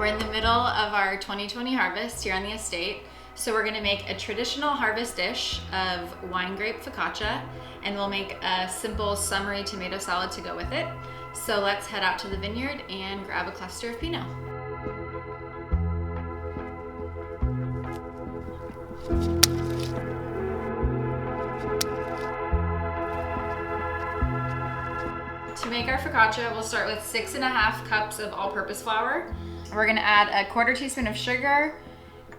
We're in the middle of our 2020 harvest here on the estate. So we're gonna make a traditional harvest dish of wine grape focaccia, and we'll make a simple summery tomato salad to go with it. So let's head out to the vineyard and grab a cluster of Pinot. To make our focaccia, we'll start with 6.5 cups of all-purpose flour. We're gonna add a 1/4 teaspoon of sugar,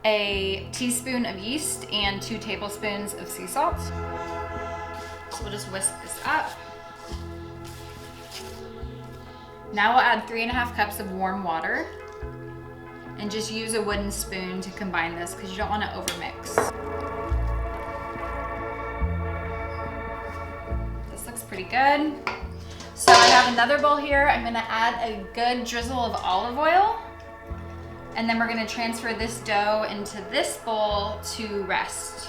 a teaspoon of yeast, and 2 tablespoons of sea salt. So we'll just whisk this up. Now we'll add 3.5 cups of warm water, and just use a wooden spoon to combine this because you don't want to overmix. This looks pretty good. So I have another bowl here. I'm gonna add a good drizzle of olive oil, and then we're gonna transfer this dough into this bowl to rest.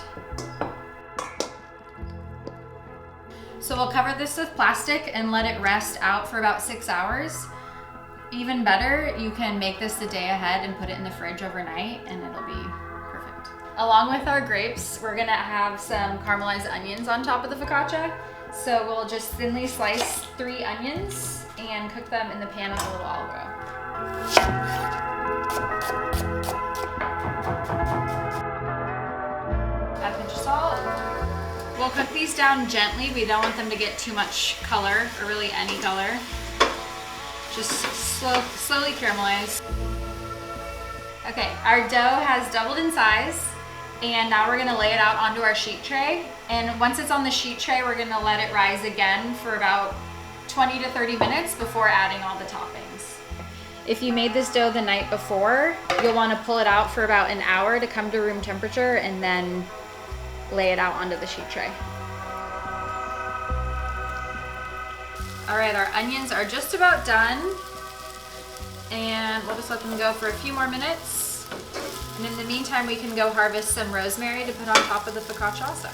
So we'll cover this with plastic and let it rest out for about 6 hours. Even better, you can make this the day ahead and put it in the fridge overnight and it'll be perfect. Along with our grapes, we're gonna have some caramelized onions on top of the focaccia. So we'll just thinly slice 3 onions and cook them in the pan with a little olive oil. Add a pinch of salt. We'll cook these down gently. We don't want them to get too much color, or really any color. Just slowly caramelize. Okay, our dough has doubled in size, and now we're gonna lay it out onto our sheet tray. And once it's on the sheet tray, we're gonna let it rise again for about 20 to 30 minutes before adding all the toppings. If you made this dough the night before, you'll wanna pull it out for about an hour to come to room temperature and then lay it out onto the sheet tray. All right, our onions are just about done, and we'll just let them go for a few more minutes. And in the meantime, we can go harvest some rosemary to put on top of the focaccia also.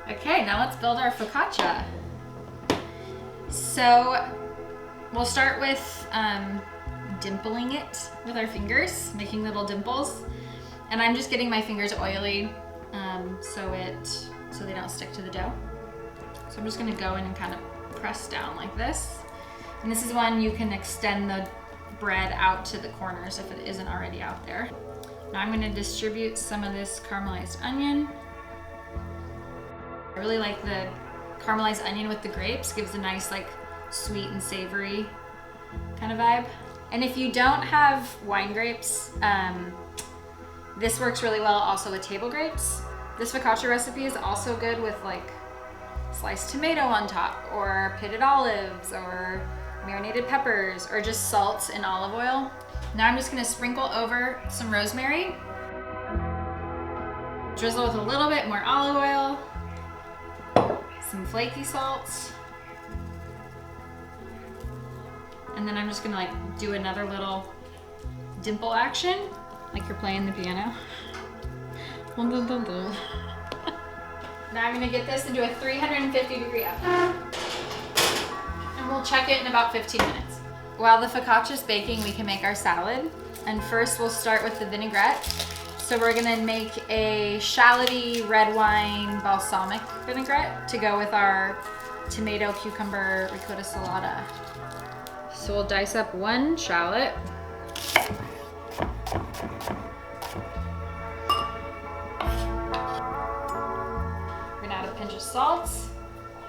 Okay, now let's build our focaccia. So we'll start with dimpling it with our fingers, making little dimples. And I'm just getting my fingers oily so they don't stick to the dough. So I'm just gonna go in and kind of press down like this. And this is when you can extend the bread out to the corners if it isn't already out there. Now I'm gonna distribute some of this caramelized onion. I really like the caramelized onion with the grapes. Gives a nice like sweet and savory kind of vibe. And if you don't have wine grapes, this works really well also with table grapes. This focaccia recipe is also good with like sliced tomato on top, or pitted olives, or marinated peppers, or just salt and olive oil. Now I'm just gonna sprinkle over some rosemary, drizzle with a little bit more olive oil, some flaky salt, and then I'm just gonna like do another little dimple action, like you're playing the piano. Now I'm gonna get this into a 350-degree oven, and we'll check it in about 15 minutes. While the focaccia is baking, we can make our salad. And first we'll start with the vinaigrette. So we're gonna make a shalloty red wine balsamic vinaigrette to go with our tomato cucumber ricotta salata. So we'll dice up 1 shallot. We're gonna add a pinch of salt,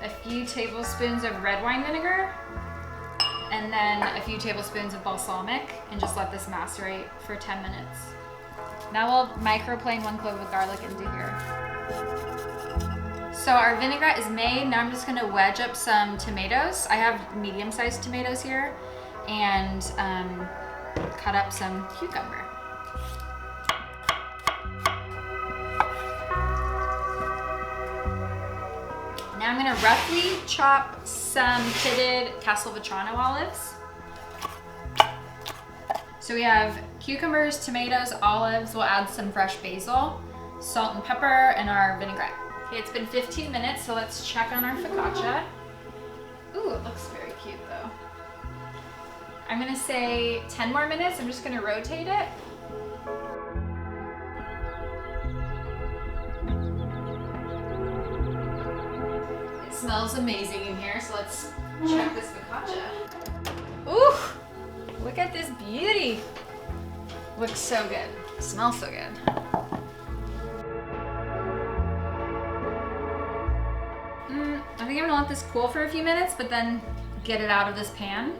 a few tablespoons of red wine vinegar, and then a few tablespoons of balsamic, and just let this macerate for 10 minutes. Now we'll microplane 1 clove of garlic into here. So our vinaigrette is made. Now I'm just gonna wedge up some tomatoes. I have medium-sized tomatoes here, and cut up some cucumber. Now I'm gonna roughly chop some pitted Castelvetrano olives. So we have cucumbers, tomatoes, olives. We'll add some fresh basil, salt and pepper, and our vinaigrette. Okay, it's been 15 minutes, so let's check on our focaccia. Ooh, it looks very cute though. I'm gonna say 10 more minutes. I'm just gonna rotate it. It smells amazing in here, so let's check this focaccia. Ooh, look at this beauty. Looks so good. Smells so good. I think I'm gonna let this cool for a few minutes, but then get it out of this pan.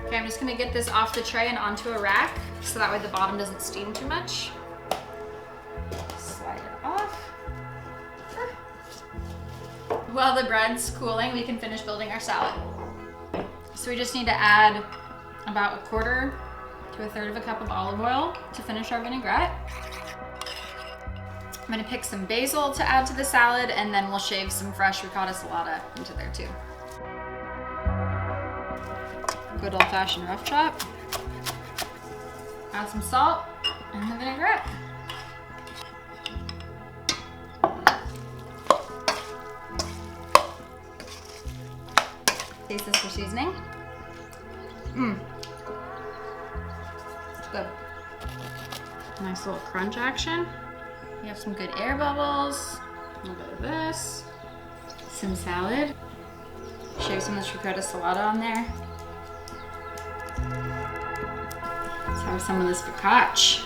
Okay, I'm just gonna get this off the tray and onto a rack, so that way the bottom doesn't steam too much. Slide it off. While the bread's cooling, we can finish building our salad. So we just need to add about 1/4 to 1/3 of a cup of olive oil to finish our vinaigrette. I'm gonna pick some basil to add to the salad, and then we'll shave some fresh ricotta salata into there too. Good old-fashioned rough chop. Add some salt and the vinaigrette. Taste this for seasoning. It's good. Nice little crunch action. We have some good air bubbles. A little bit of this. Some salad. Shave some of this ricotta salata on there. Let's have some of this focaccia.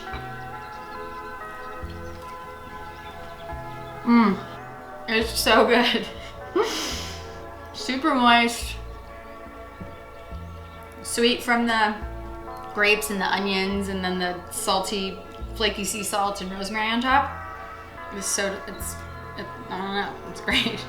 It's so good. Super moist. Sweet from the grapes and the onions, and then the salty, flaky sea salt and rosemary on top. I don't know, it's great.